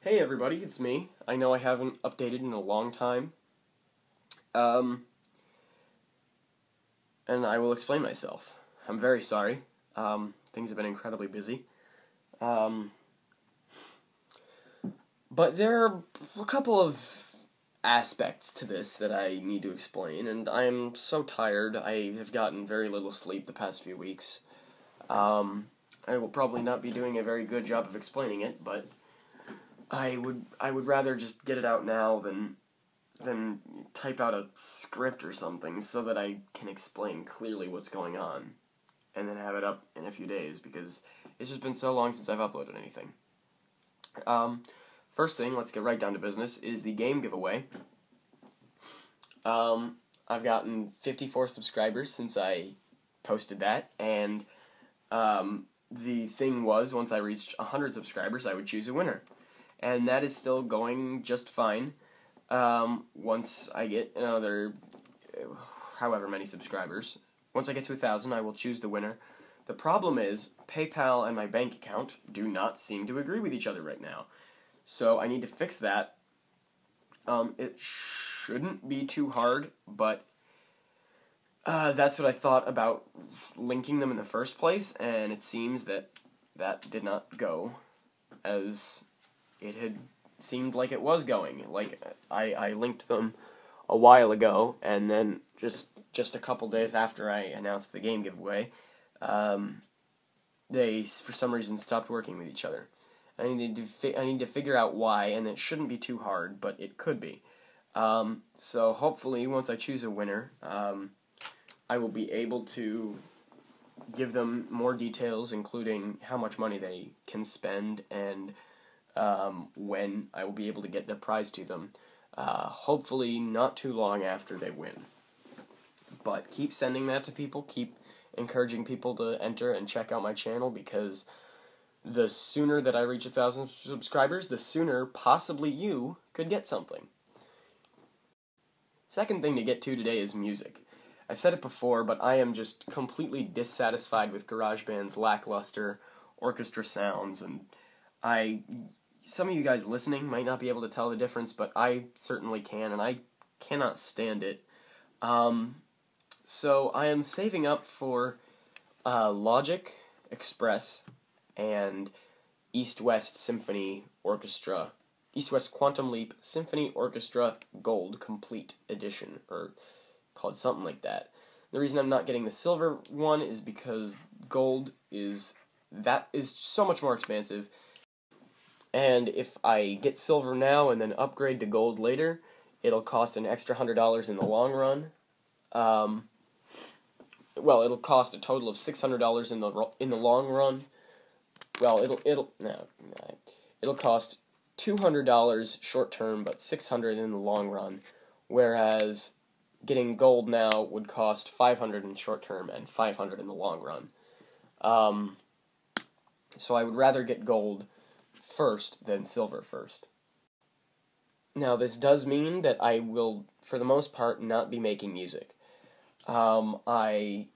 Hey everybody, it's me. I know I haven't updated in a long time. And I will explain myself. I'm very sorry. Things have been incredibly busy. But there are a couple of aspects to this that I need to explain, and I am so tired. I have gotten very little sleep the past few weeks. I will probably not be doing a very good job of explaining it, but I would rather just get it out now than type out a script or something so that I can explain clearly what's going on and then have it up in a few days because it's just been so long since I've uploaded anything. First thing, let's get right down to business, is the game giveaway. I've gotten 54 subscribers since I posted that, and the thing was, once I reached 100 subscribers, I would choose a winner. And that is still going just fine. Once I get another, however many subscribers, once I get to 1,000, I will choose the winner. The problem is, PayPal and my bank account do not seem to agree with each other right now. So I need to fix that. It shouldn't be too hard, but that's what I thought about linking them in the first place, and it seems that did not go as it had seemed like it was going. Like, I linked them a while ago, and then just a couple days after I announced the game giveaway, they, for some reason, stopped working with each other. I need to figure out why, and it shouldn't be too hard, but it could be. So hopefully, once I choose a winner, I will be able to give them more details, including how much money they can spend and when I will be able to get the prize to them. Hopefully not too long after they win. But keep sending that to people, keep encouraging people to enter and check out my channel, because the sooner that I reach 1,000 subscribers, the sooner possibly you could get something. Second thing to get to today is music. I said it before, but I am just completely dissatisfied with GarageBand's lackluster orchestra sounds, and some of you guys listening might not be able to tell the difference, but I certainly can, and I cannot stand it. So I am saving up for Logic Express and East-West Symphony Orchestra, East-West Quantum Leap Symphony Orchestra Gold Complete Edition, or called something like that. The reason I'm not getting the silver one is because gold is so much more expensive, and if I get silver now and then upgrade to gold later, it'll cost an extra $100 in the long run. Well, it'll cost a total of $600 in the long run. Well, it'll cost $200 short term, but $600 in the long run. Whereas getting gold now would cost $500 in short term and $500 in the long run. So I would rather get gold first than silver first. Now, this does mean that I will, for the most part, not be making music. I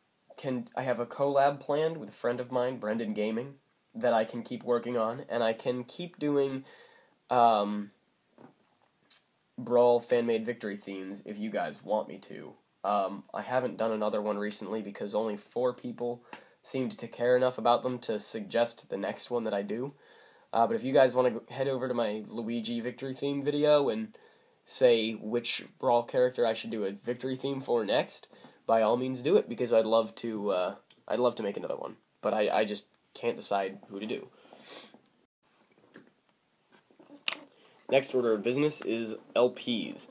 have a collab planned with a friend of mine, Brendan Gaming, that I can keep working on, and I can keep doing Brawl fan-made victory themes if you guys want me to. I haven't done another one recently because only 4 people seemed to care enough about them to suggest the next one that I do. But if you guys want to head over to my Luigi victory theme video and say which Brawl character I should do a victory theme for next, by all means do it, because I'd love to make another one. But I just can't decide who to do. Next order of business is LPs.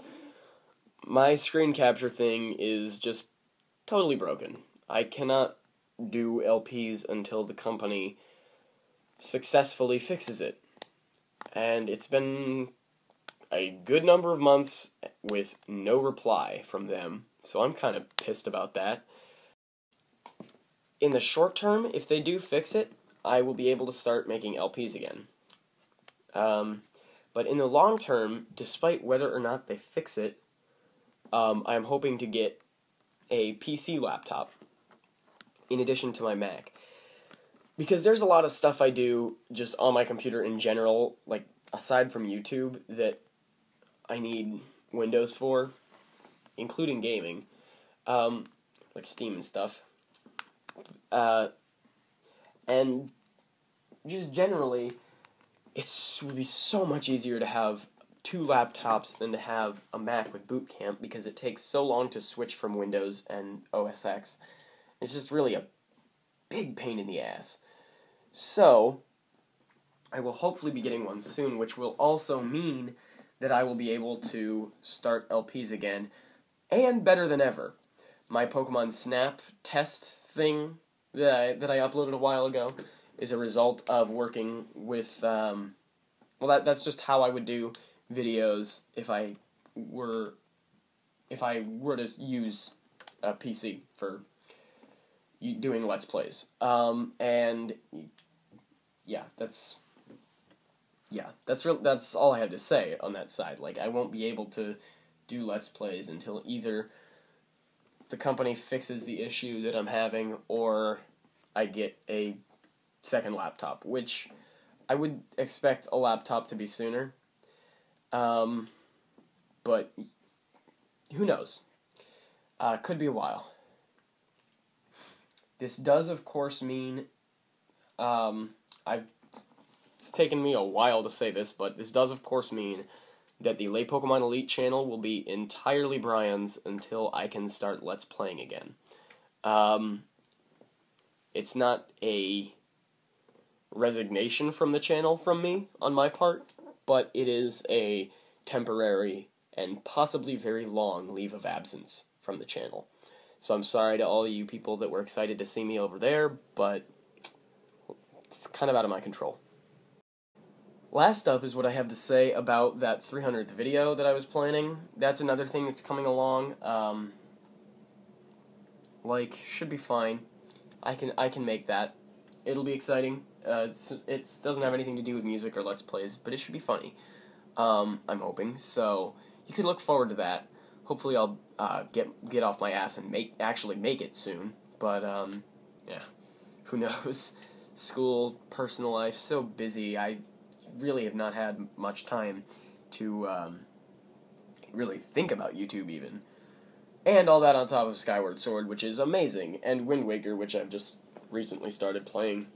My screen capture thing is just totally broken. I cannot do LPs until the company successfully fixes it. And it's been a good number of months with no reply from them, so I'm kind of pissed about that. In the short term, if they do fix it, I will be able to start making LPs again. But in the long term, despite whether or not they fix it, I'm hoping to get a PC laptop in addition to my Mac. Because there's a lot of stuff I do just on my computer in general, like aside from YouTube, that I need Windows for, including gaming, like Steam and stuff. And just generally, it would be so much easier to have 2 laptops than to have a Mac with Boot Camp, because it takes so long to switch from Windows and OS X. It's just really a big pain in the ass. So, I will hopefully be getting one soon, which will also mean that I will be able to start LPs again, and better than ever. My Pokemon Snap test thing that I uploaded a while ago is a result of working with, that's just how I would do videos if I were to use a PC for doing Let's Plays. And yeah, that's all I have to say on that side. Like, I won't be able to do Let's Plays until either the company fixes the issue that I'm having, or I get a second laptop, which I would expect a laptop to be sooner. But who knows? Could be a while. This does, of course, mean, it's taken me a while to say this, but this does, of course, mean that the Late Pokemon Elite channel will be entirely Brian's until I can start Let's Playing again. It's not a resignation from the channel from me on my part, but it is a temporary and possibly very long leave of absence from the channel. So I'm sorry to all you people that were excited to see me over there, but it's kind of out of my control. Last up is what I have to say about that 300th video that I was planning. That's another thing that's coming along. Should be fine. I can make that. It'll be exciting. It doesn't have anything to do with music or Let's Plays, but it should be funny. I'm hoping. So you can look forward to that. Hopefully I'll get off my ass and actually make it soon. But yeah, who knows? School, personal life, so busy. I really have not had much time to really think about YouTube even. And all that on top of Skyward Sword, which is amazing, and Wind Waker, which I've just recently started playing.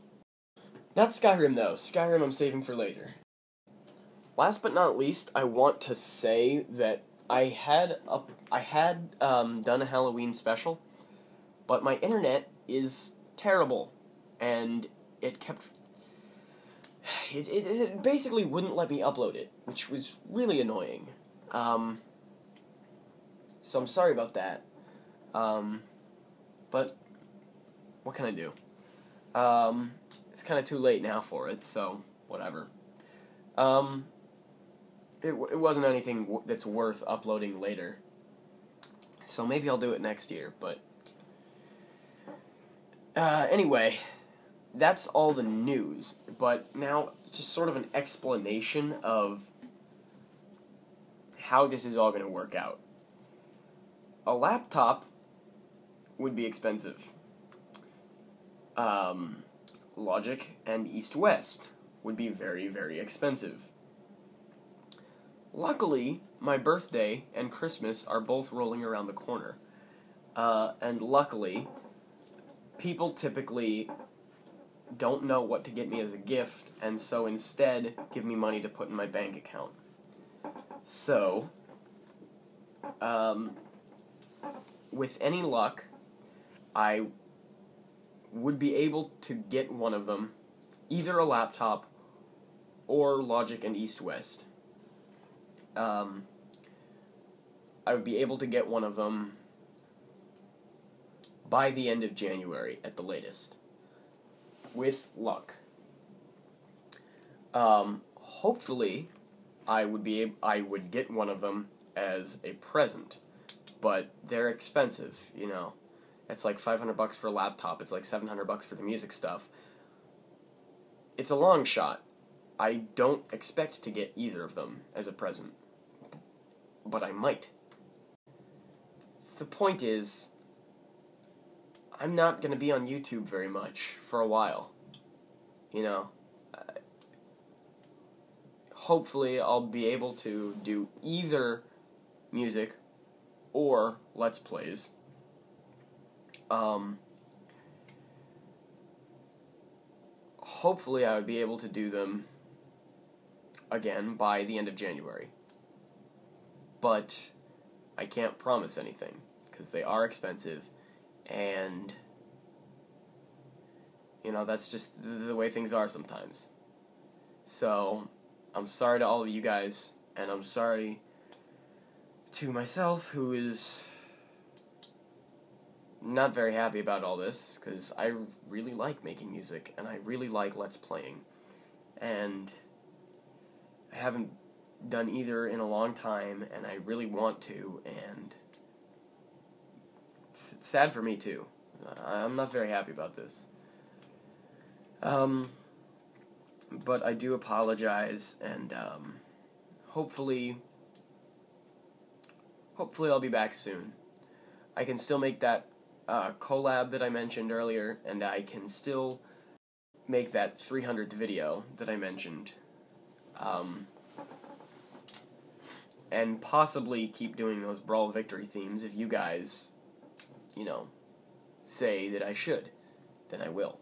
Not Skyrim, though. Skyrim I'm saving for later. Last but not least, I want to say that I had done a Halloween special, but my internet is terrible, and it basically wouldn't let me upload it, which was really annoying. So I'm sorry about that. But what can I do? It's kind of too late now for it, so whatever. It wasn't anything that's worth uploading later. So maybe I'll do it next year, but anyway, that's all the news. But now, just sort of an explanation of how this is all going to work out. A laptop would be expensive. Logic and East-West would be very, very expensive. Luckily, my birthday and Christmas are both rolling around the corner. And luckily, people typically don't know what to get me as a gift, and so instead give me money to put in my bank account. So, with any luck, I would be able to get one of them, either a laptop or Logic and East-West. I would be able to get one of them by the end of January at the latest, with luck. Hopefully, I would get one of them as a present, but they're expensive, you know. It's like $500 for a laptop. It's like $700 for the music stuff. It's a long shot. I don't expect to get either of them as a present, but I might. The point is, I'm not going to be on YouTube very much for a while. You know, hopefully I'll be able to do either music or Let's Plays. Hopefully I would be able to do them again by the end of January. But I can't promise anything, because they are expensive, and, you know, that's just the way things are sometimes. So, I'm sorry to all of you guys, and I'm sorry to myself, who is not very happy about all this, because I really like making music, and I really like Let's Playing, and I haven't done either in a long time, and I really want to, and it's sad for me too. I'm not very happy about this. But I do apologize, and hopefully I'll be back soon. I can still make that collab that I mentioned earlier, and I can still make that 300th video that I mentioned. And possibly keep doing those Brawl Victory themes if you guys, you know, say that I should, then I will.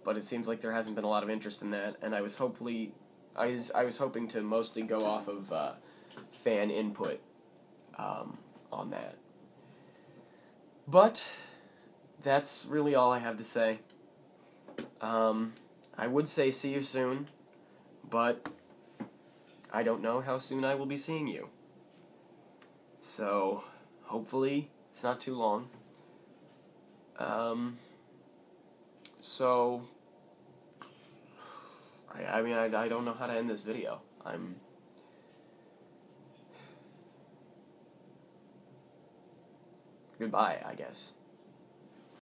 But it seems like there hasn't been a lot of interest in that, and I was hoping to mostly go off of fan input on that. But that's really all I have to say. I would say see you soon, but I don't know how soon I will be seeing you. So, hopefully, it's not too long. So, I mean, I don't know how to end this video. Goodbye, I guess.